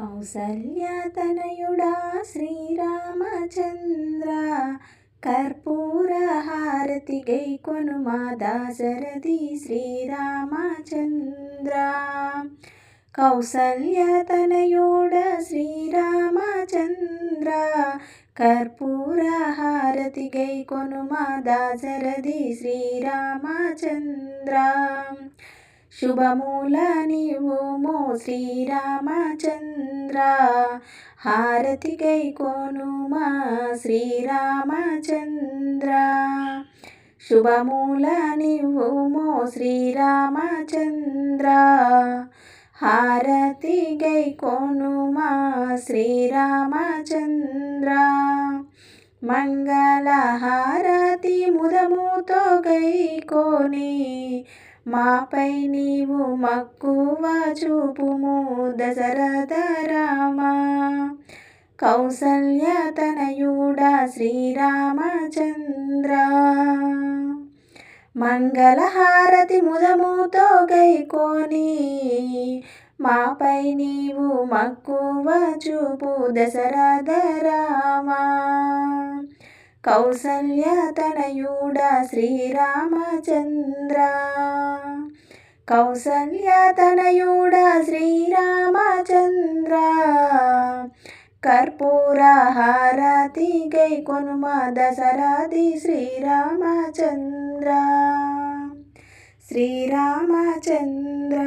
కౌసల్యతనయుడా శ్రీరామచంద్ర కర్పూరహారతి గైకొనుమా దాశరథి శ్రీరామచంద్ర. కౌసల్యతనయుడా శ్రీరామచంద్ర కర్పూరహారతి గైకొనుమా దాశరథి శ్రీరామచంద్ర. శుభమూల నీవుమో శ్రీరామచంద్ర హారతి గైకొనుమా శ్రీరామచంద్ర. శుభమూల నీవుమో శ్రీరామచంద్ర హారతి గైకొనుమా శ్రీరామచంద్ర. మంగళహారతి ముదముతో గైకొని మాపై నీవు మక్కువ చూపుము దశరథ రామ. కౌసల్యతనయుడా శ్రీరామచంద్ర మంగళహారతి ముదముతో గైకొని మాపై నీవు మక్కువ చూపు దశరథ రామ. కౌసల్యతనయుడా శ్రీరామచంద్ర కౌసల్యతనయుడా శ్రీరామచంద్ర కర్పూరహారతి గైకొనుమా దశరథి శ్రీరామచంద్ర. శ్రీరామచంద్ర.